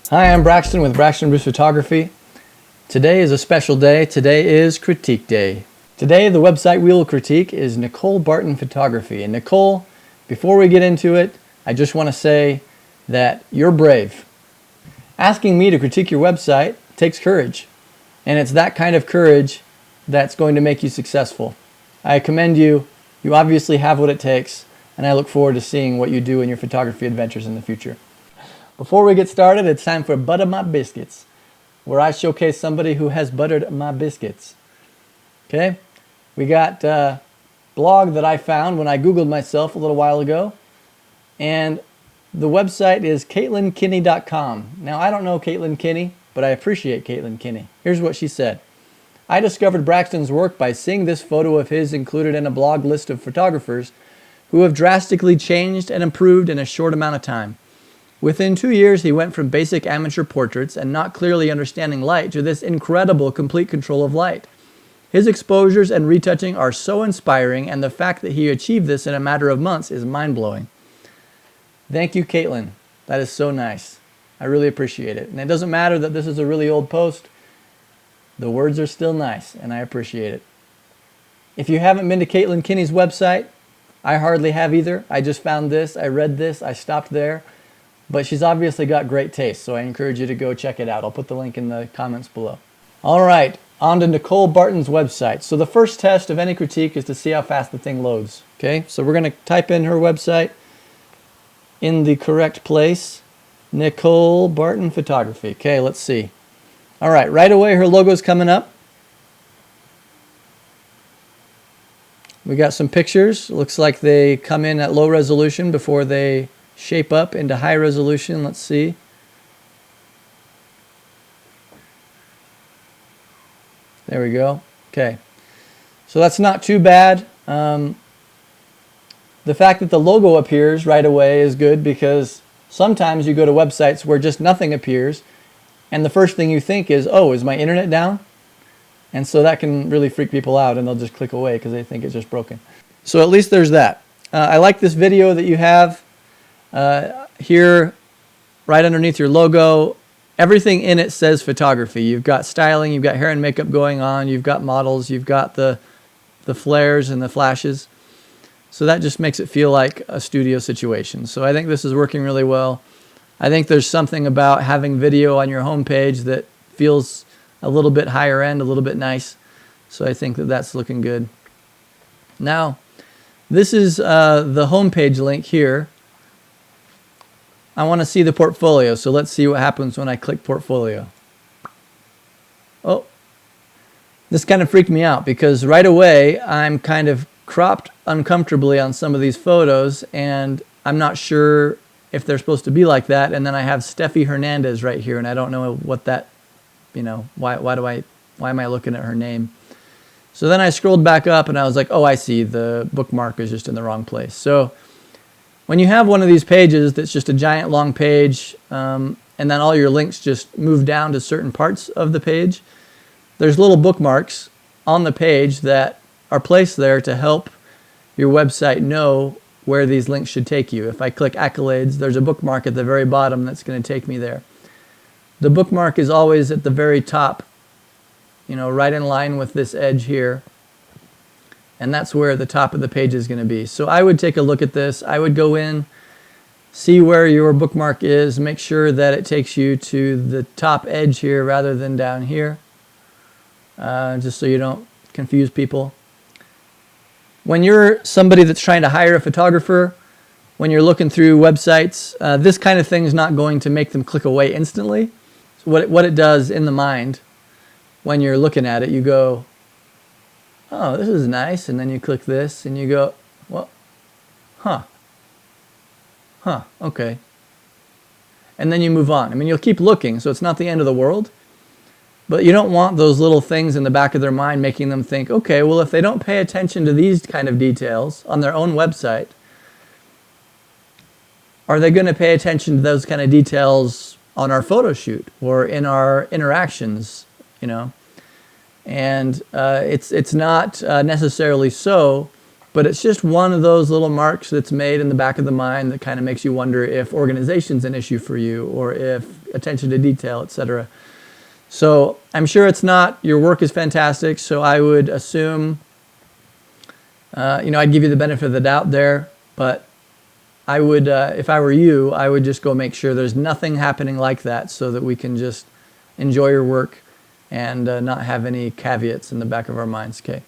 Hi, I'm Braxton with Braxton Bruce Photography. Today is a special day. Today is Critique Day. Today the website we will critique is Nicole Barton Photography. And Nicole, before we get into it, I just want to say that you're brave. Asking me to critique your website takes courage. And it's that kind of courage that's going to make you successful. I commend you. You obviously have what it takes, and I look forward to seeing what you do in your photography adventures in the future. Before we get started, it's time for Butter My Biscuits, where I showcase somebody who has buttered my biscuits. Okay? We got a blog that I found when I Googled myself a little while ago, and the website is KatelynKenny.com. Now, I don't know Katelyn Kenny, but I appreciate Katelyn Kenny. Here's what she said. I discovered Braxton's work by seeing this photo of his included in a blog list of photographers who have drastically changed and improved in a short amount of time. Within 2 years, he went from basic amateur portraits and not clearly understanding light to this incredible complete control of light. His exposures and retouching are so inspiring, and the fact that he achieved this in a matter of months is mind-blowing. Thank you, Katelyn. That is so nice. I really appreciate it. And it doesn't matter that this is a really old post. The words are still nice, and I appreciate it. If you haven't been to Katelyn Kenny's website, I hardly have either. I just found this, I read this, I stopped there. But she's obviously got great taste, so I encourage you to go check it out. I'll put the link in the comments below. All right, on to Nicole Barton's website. So the first test of any critique is to see how fast the thing loads. Okay, so we're going to type in her website in the correct place. Nicole Barton Photography. Okay, let's see. All right, right away her logo's coming up. We got some pictures. Looks like they come in at low resolution before they shape up into high resolution. Let's see. There we go. Okay. So that's not too bad. The fact that the logo appears right away is good, because sometimes you go to websites where just nothing appears and the first thing you think is, oh, is my internet down? And so that can really freak people out, and they'll just click away because they think it's just broken. So at least there's that. I like this video that you have. Here, right underneath your logo, everything in it says photography. You've got styling, you've got hair and makeup going on, you've got models, you've got the flares and the flashes. So that just makes it feel like a studio situation. So I think this is working really well. I think there's something about having video on your homepage that feels a little bit higher end, a little bit nice. So I think that that's looking good. Now, this is the homepage link here. I want to see the portfolio, so let's see what happens when I click portfolio. Oh, this kind of freaked me out because right away I'm kind of cropped uncomfortably on some of these photos, and I'm not sure if they're supposed to be like that. And then I have Steffi Hernandez right here, and I don't know what that, why am I looking at her name? So then I scrolled back up and I was like, oh, I see, the bookmark is just in the wrong place. So when you have one of these pages that's just a giant long page, and then all your links just move down to certain parts of the page, there's little bookmarks on the page that are placed there to help your website know where these links should take you. If I click accolades, there's a bookmark at the very bottom that's going to take me there. The bookmark is always at the very top, right in line with this edge here. And that's where the top of the page is going to be. So I would take a look at this. I would go in, see where your bookmark is, make sure that it takes you to the top edge here rather than down here, just so you don't confuse people. When you're somebody that's trying to hire a photographer, when you're looking through websites, this kind of thing is not going to make them click away instantly. So what it does in the mind, when you're looking at it, you go, oh, this is nice, and then you click this, and you go, well, okay. And then you move on. I mean, you'll keep looking, so it's not the end of the world, but you don't want those little things in the back of their mind making them think, okay, well, if they don't pay attention to these kind of details on their own website, are they going to pay attention to those kind of details on our photo shoot or in our interactions, And it's not necessarily so, but it's just one of those little marks that's made in the back of the mind that kind of makes you wonder if organization's an issue for you, or if attention to detail, etc. So I'm sure it's not. Your work is fantastic, so I would assume, I'd give you the benefit of the doubt there, but I would, if I were you, I would just go make sure there's nothing happening like that so that we can just enjoy your work and not have any caveats in the back of our minds. Okay.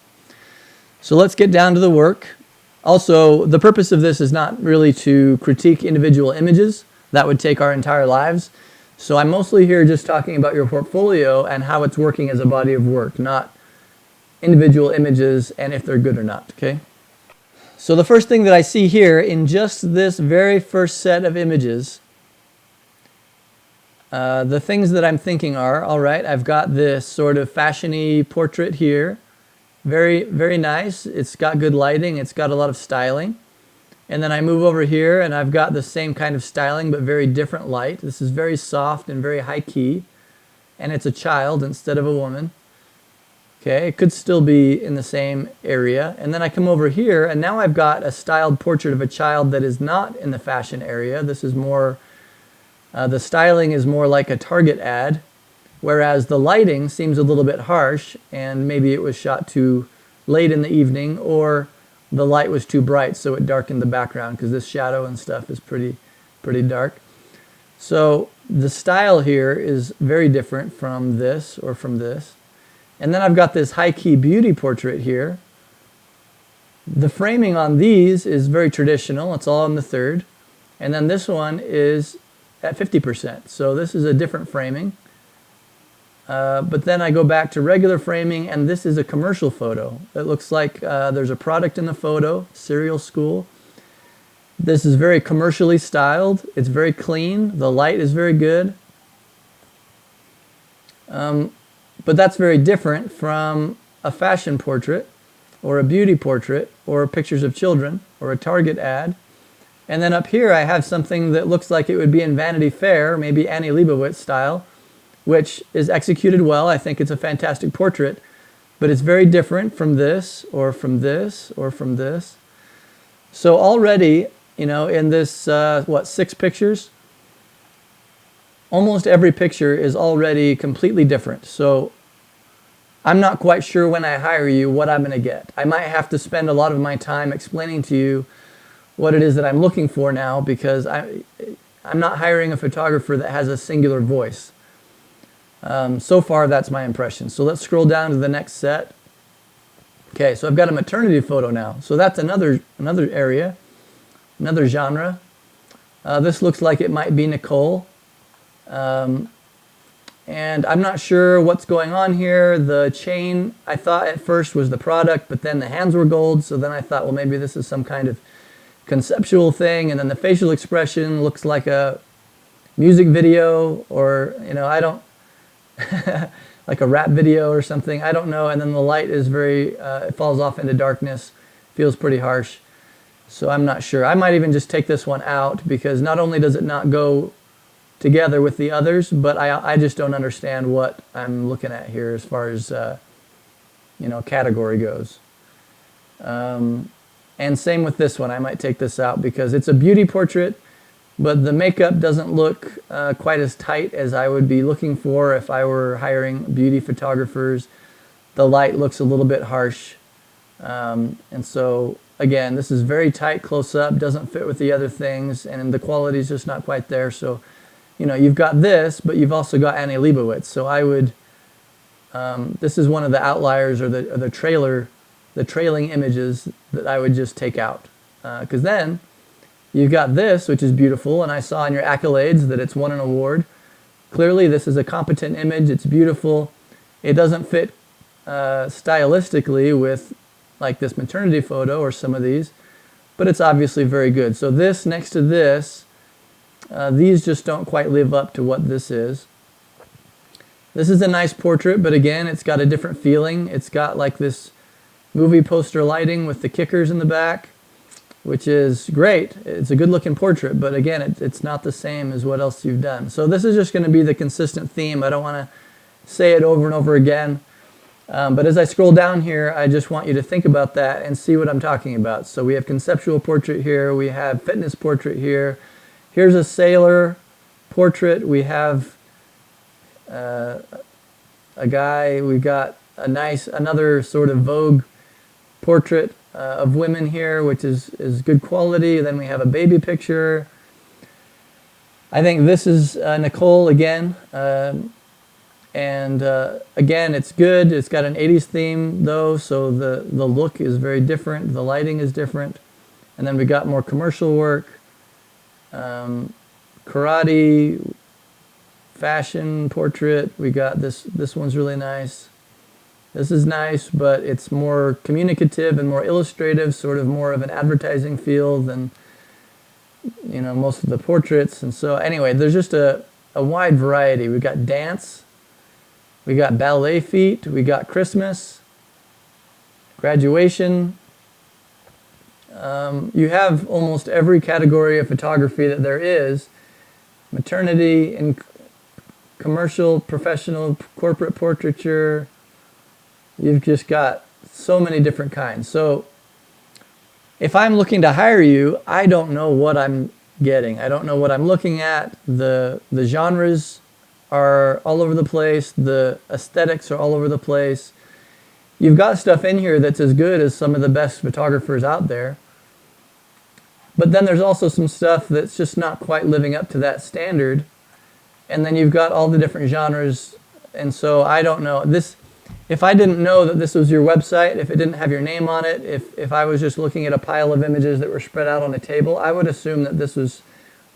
So let's get down to the work. Also, the purpose of this is not really to critique individual images. That would take our entire lives. So I'm mostly here just talking about your portfolio and how it's working as a body of work, not individual images and if they're good or not, okay? So the first thing that I see here in just this very first set of images, the things that I'm thinking are, all right, I've got this sort of fashion-y portrait here. Very, very nice. It's got good lighting. It's got a lot of styling. And then I move over here and I've got the same kind of styling but very different light. This is very soft and very high key. And it's a child instead of a woman. Okay, it could still be in the same area. And then I come over here and now I've got a styled portrait of a child that is not in the fashion area. This is more, the styling is more like a Target ad, whereas the lighting seems a little bit harsh and maybe it was shot too late in the evening or the light was too bright so it darkened the background because this shadow and stuff is pretty dark. So the style here is very different from this or from this. And then I've got this high-key beauty portrait here. The framing on these is very traditional. It's all in the third. And then this one is at 50%. So this is a different framing. But then I go back to regular framing, and this is a commercial photo. It looks like there's a product in the photo, cereal school. This is very commercially styled. It's very clean. The light is very good. But that's very different from a fashion portrait or a beauty portrait or pictures of children or a Target ad. And then up here I have something that looks like it would be in Vanity Fair, maybe Annie Leibovitz style, which is executed well. I think it's a fantastic portrait, but it's very different from this or from this or from this. So already, in this, 6 pictures, almost every picture is already completely different. So I'm not quite sure when I hire you what I'm going to get. I might have to spend a lot of my time explaining to you what it is that I'm looking for now because I'm not hiring a photographer that has a singular voice. So far, that's my impression. So let's scroll down to the next set. Okay, so I've got a maternity photo now. So that's another area, another genre. This looks like it might be Nicole. And I'm not sure what's going on here. The chain, I thought at first was the product, but then the hands were gold. So then I thought, well, maybe this is some kind of conceptual thing. And then the facial expression looks like a music video or, I don't, like a rap video or something. I don't know. And then the light is very, it falls off into darkness, feels pretty harsh. So I'm not sure. I might even just take this one out because not only does it not go together with the others, but I just don't understand what I'm looking at here as far as, category goes. And same with this one. I might take this out because it's a beauty portrait, but the makeup doesn't look quite as tight as I would be looking for if I were hiring beauty photographers. The light looks a little bit harsh. And so, again, this is very tight close up, doesn't fit with the other things, and the quality is just not quite there. So, you've got this, but you've also got Annie Leibovitz. So I would, this is one of the outliers or the trailing images that I would just take out. Because then you've got this, which is beautiful, and I saw in your accolades that it's won an award. Clearly, this is a competent image. It's beautiful. It doesn't fit stylistically with like this maternity photo or some of these, but it's obviously very good. So this next to this, these just don't quite live up to what this is. This is a nice portrait, but again, it's got a different feeling. It's got like this movie poster lighting with the kickers in the back, which is great. It's a good looking portrait, but again, it's not the same as what else you've done. So this is just going to be the consistent theme. I don't want to say it over and over again. But as I scroll down here, I just want you to think about that and see what I'm talking about. So we have conceptual portrait here. We have fitness portrait here. Here's a sailor portrait, we have a guy, we've got another sort of Vogue portrait of women here, which is good quality. Then we have a baby picture. I think this is Nicole again. And again, it's good. It's got an 80s theme though, so the look is very different. The lighting is different. And then we got more commercial work, karate, fashion portrait. We got this one's really nice. This is nice, but it's more communicative and more illustrative, sort of more of an advertising feel than, you know, most of the portraits. And so anyway, there's just a wide variety. We've got dance, we got ballet feet, we got Christmas, graduation. You have almost every category of photography that there is: maternity, and commercial, professional, corporate portraiture. You've just got so many different kinds. So if I'm looking to hire you, I don't know what I'm getting. I don't know what I'm looking at. The genres are all over the place. The aesthetics are all over the place. You've got stuff in here that's as good as some of the best photographers out there. But then there's also some stuff that's just not quite living up to that standard. And then you've got all the different genres. And so I don't know. If I didn't know that this was your website, if it didn't have your name on it, if I was just looking at a pile of images that were spread out on a table, I would assume that this was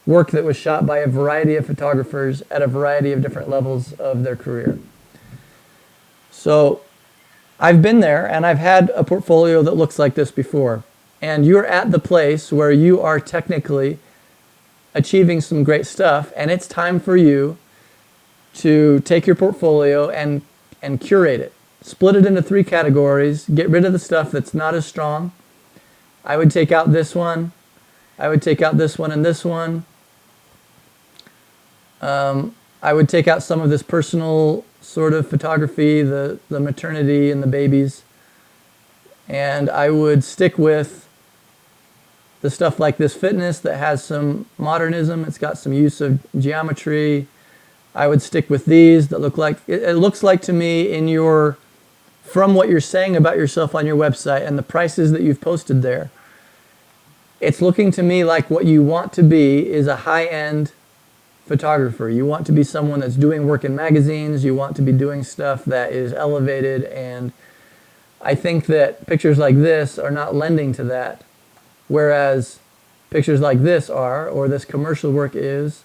work that was shot by a variety of photographers at a variety of different levels of their career. So I've been there and I've had a portfolio that looks like this before. And you're at the place where you are technically achieving some great stuff, and it's time for you to take your portfolio and curate it. Split it into 3 categories. Get rid of the stuff that's not as strong. I would take out this one. I would take out this one and this one. I would take out some of this personal sort of photography, the maternity and the babies. And I would stick with the stuff like this fitness that has some modernism. It's got some use of geometry. I would stick with these that look like, it looks like to me from what you're saying about yourself on your website and the prices that you've posted there, it's looking to me like what you want to be is a high-end photographer. You want to be someone that's doing work in magazines. You want to be doing stuff that is elevated, and I think that pictures like this are not lending to that, whereas pictures like this are, or this commercial work is.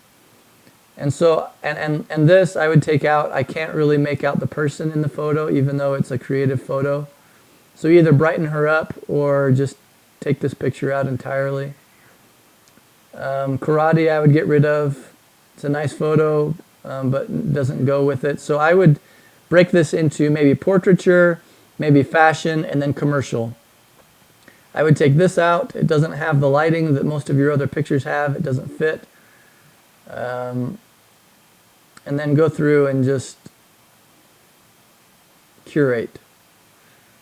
And so, and this I would take out. I can't really make out the person in the photo, even though it's a creative photo. So either brighten her up or just take this picture out entirely. Karate I would get rid of. It's a nice photo, but doesn't go with it. So I would break this into maybe portraiture, maybe fashion, and then commercial. I would take this out. It doesn't have the lighting that most of your other pictures have. It doesn't fit. And then go through and just curate.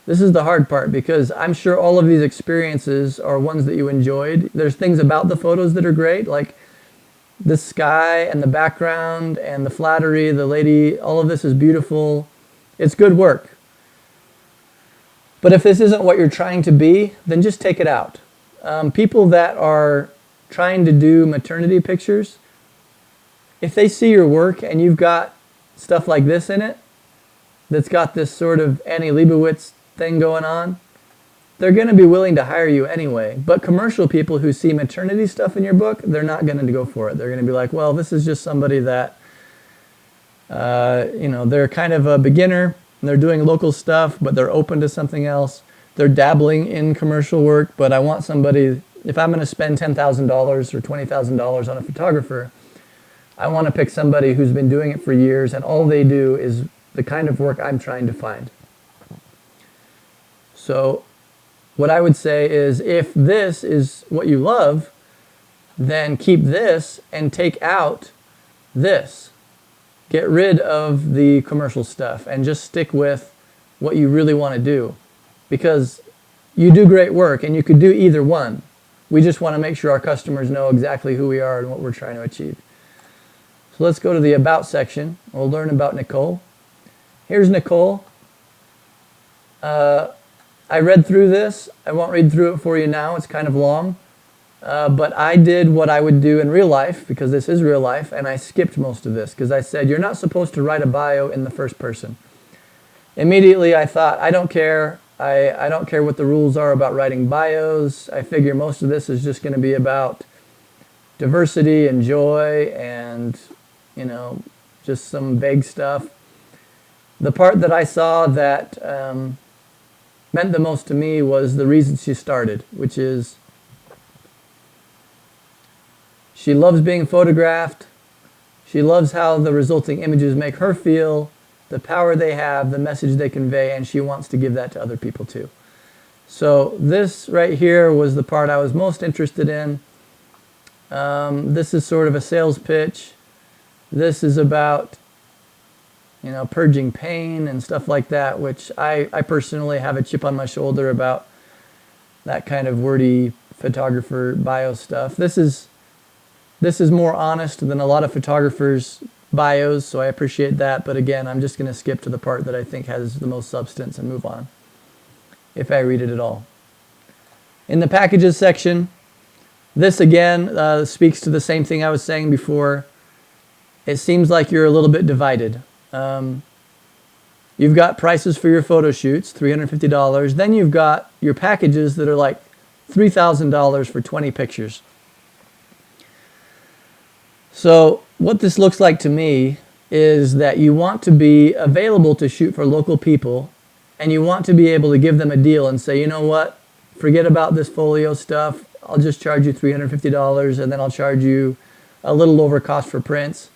This is the hard part, because I'm sure all of these experiences are ones that you enjoyed. There's things about the photos that are great, like the sky and the background and the flattery, the lady, all of this is beautiful. It's good work. But if this isn't what you're trying to be, then just take it out. People that are trying to do maternity pictures, if they see your work and you've got stuff like this in it, that's got this sort of Annie Leibovitz thing going on, they're going to be willing to hire you anyway. But commercial people who see maternity stuff in your book, they're not going to go for it. They're going to be like, well, this is just somebody that, they're kind of a beginner, and they're doing local stuff, but they're open to something else. They're dabbling in commercial work, but I want somebody, if I'm going to spend $10,000 or $20,000 on a photographer, I want to pick somebody who's been doing it for years, and all they do is the kind of work I'm trying to find. So what I would say is, if this is what you love, then keep this and take out this. Get rid of the commercial stuff and just stick with what you really want to do, because you do great work and you could do either one. We just want to make sure our customers know exactly who we are and what we're trying to achieve. So let's go to the About section. We'll learn about Nicole. Here's Nicole. I read through this. I won't read through it for you now. It's kind of long. But I did what I would do in real life, because this is real life, and I skipped most of this because I said, you're not supposed to write a bio in the first person. Immediately I thought, I don't care. I don't care what the rules are about writing bios. I figure most of this is just going to be about diversity and joy and, you know, just some vague stuff. The part that I saw that meant the most to me was the reason she started, which is she loves being photographed. She loves how the resulting images make her feel, the power they have, the message they convey, and she wants to give that to other people too. So this right here was the part I was most interested in. This is sort of a sales pitch. This is about, you know, purging pain and stuff like that, which I personally have a chip on my shoulder about that kind of wordy photographer bio stuff. This is more honest than a lot of photographers' bios, so I appreciate that. But again, I'm just going to skip to the part that I think has the most substance and move on, if I read it at all. In the packages section, this again speaks to the same thing I was saying before. It seems like you're a little bit divided. You've got prices for your photo shoots, $350. Then you've got your packages that are like $3,000 for 20 pictures. So what this looks like to me is that you want to be available to shoot for local people, and you want to be able to give them a deal and say, you know what, forget about this folio stuff. I'll just charge you $350, and then I'll charge you a little over cost for prints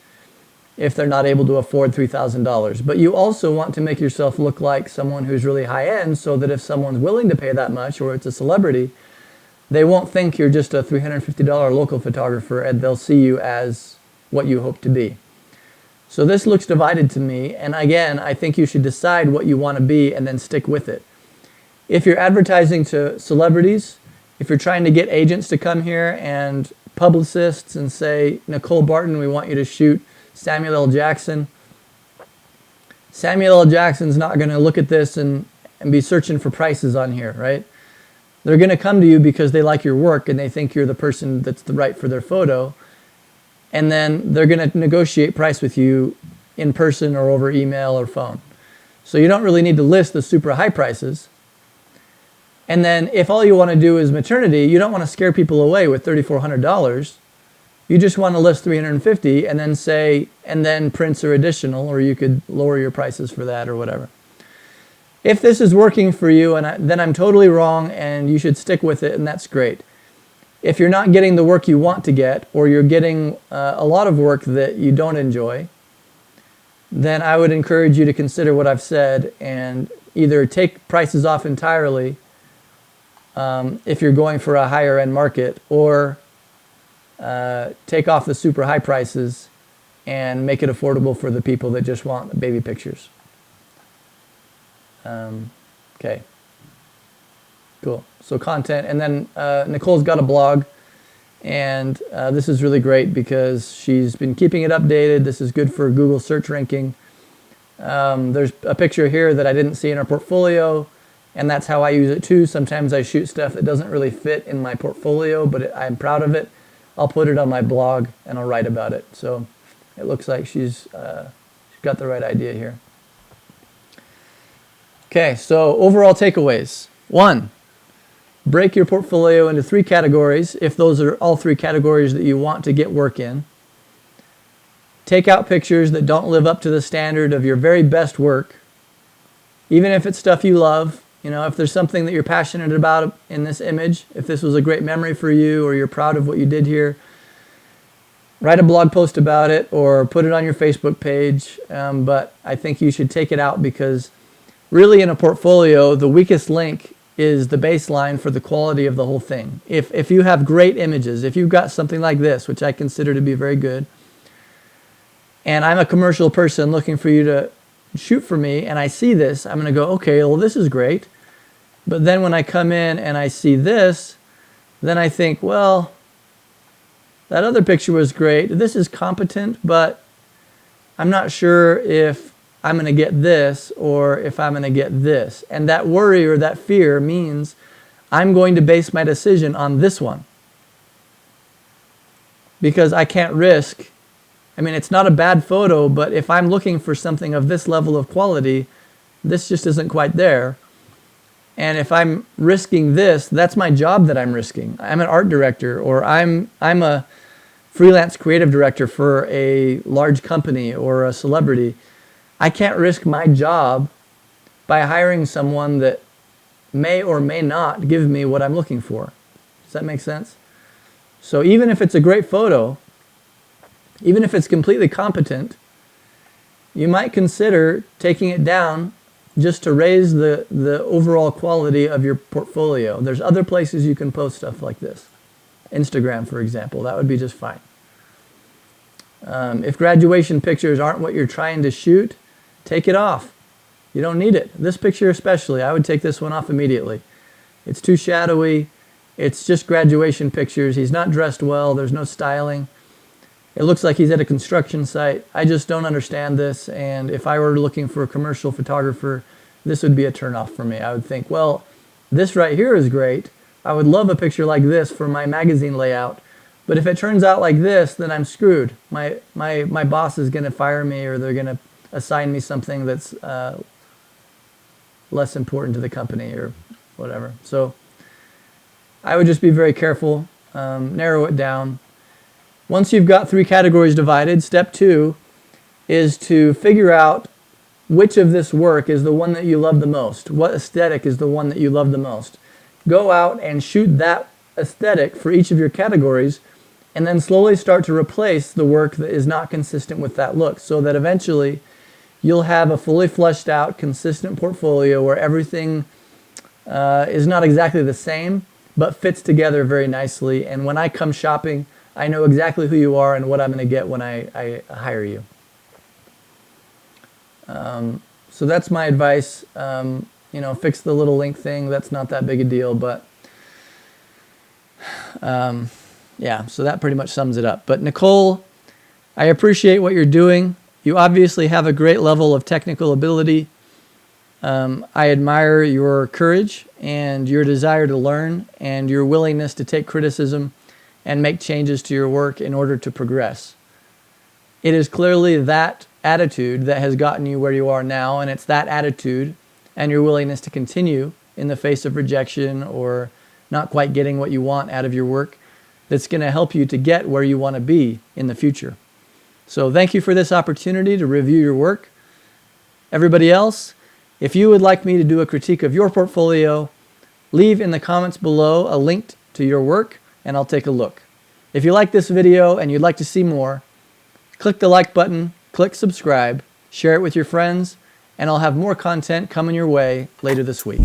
if they're not able to afford $3,000. But you also want to make yourself look like someone who's really high-end, so that if someone's willing to pay that much, or it's a celebrity, they won't think you're just a $350 local photographer, and they'll see you as what you hope to be. So this looks divided to me, and again, I think you should decide what you want to be and then stick with it. If you're advertising to celebrities, if you're trying to get agents to come here and publicists and say, Nicole Barton, we want you to shoot Samuel L. Jackson. Samuel L. Jackson's not going to look at this and be searching for prices on here, right? They're going to come to you because they like your work and they think you're the person that's right for their photo. And then they're going to negotiate price with you in person or over email or phone. So you don't really need to list the super high prices. And then if all you want to do is maternity, you don't want to scare people away with $3,400. You just want to list $350 and then say, and then prints are additional, or you could lower your prices for that or whatever. If this is working for you, then I'm totally wrong and you should stick with it, and that's great. If you're not getting the work you want to get, or you're getting a lot of work that you don't enjoy, then I would encourage you to consider what I've said and either take prices off entirely if you're going for a higher end market, or take off the super high prices and make it affordable for the people that just want baby pictures. Okay. Cool. So content, and then Nicole's got a blog, and this is really great because she's been keeping it updated. This is good for Google search ranking. There's a picture here that I didn't see in our portfolio, and that's how I use it too. Sometimes I shoot stuff that doesn't really fit in my portfolio, but I'm proud of it. I'll put it on my blog and I'll write about it. So it looks like she's got the right idea here. Okay, so overall takeaways. 1, break your portfolio into 3 categories, if those are all 3 categories that you want to get work in. Take out pictures that don't live up to the standard of your very best work, even if it's stuff you love. You know, if there's something that you're passionate about in this image, if this was a great memory for you, or you're proud of what you did here, write a blog post about it or put it on your Facebook page. But I think you should take it out, because really in a portfolio, the weakest link is the baseline for the quality of the whole thing. If you have great images, if you've got something like this, which I consider to be very good, and I'm a commercial person looking for you to shoot for me, and I see this, I'm going to go, okay, well, this is great. But then when I come in and I see this, then I think, well, that other picture was great. This is competent, but I'm not sure if I'm going to get this or if I'm going to get this. And that worry or that fear means I'm going to base my decision on this one. Because I can't risk, I mean, it's not a bad photo, but if I'm looking for something of this level of quality, this just isn't quite there. And if I'm risking this, that's my job that I'm risking. I'm an art director, or I'm a freelance creative director for a large company or a celebrity. I can't risk my job by hiring someone that may or may not give me what I'm looking for. Does that make sense? So even if it's a great photo, even if it's completely competent, you might consider taking it down just to raise the overall quality of your portfolio. There's other places you can post stuff like this. Instagram, for example, that would be just fine. If graduation pictures aren't what you're trying to shoot, take it off. You don't need it. This picture especially, I would take this one off immediately. It's too shadowy. It's just graduation pictures. He's not dressed well. There's no styling. It looks like he's at a construction site. I just don't understand this, and if I were looking for a commercial photographer, this would be a turnoff for me. I would think, well, this right here is great. I would love a picture like this for my magazine layout, but if it turns out like this, then I'm screwed. My boss is going to fire me, or they're going to assign me something that's less important to the company or whatever. So I would just be very careful, narrow it down. Once you've got 3 categories divided, step 2 is to figure out which of this work is the one that you love the most. What aesthetic is the one that you love the most? Go out and shoot that aesthetic for each of your categories, and then slowly start to replace the work that is not consistent with that look, so that eventually you'll have a fully fleshed out, consistent portfolio where everything is not exactly the same, but fits together very nicely. And when I come shopping, I know exactly who you are and what I'm going to get when I hire you. So that's my advice. Fix the little link thing. That's not that big a deal, but yeah, so that pretty much sums it up. But Nicole, I appreciate what you're doing. You obviously have a great level of technical ability. I admire your courage and your desire to learn and your willingness to take criticism and make changes to your work in order to progress. It is clearly that attitude that has gotten you where you are now, and it's that attitude and your willingness to continue in the face of rejection or not quite getting what you want out of your work that's going to help you to get where you want to be in the future. So thank you for this opportunity to review your work. Everybody else, if you would like me to do a critique of your portfolio, leave in the comments below a link to your work, and I'll take a look. If you like this video and you'd like to see more, click the like button, click subscribe, share it with your friends, and I'll have more content coming your way later this week.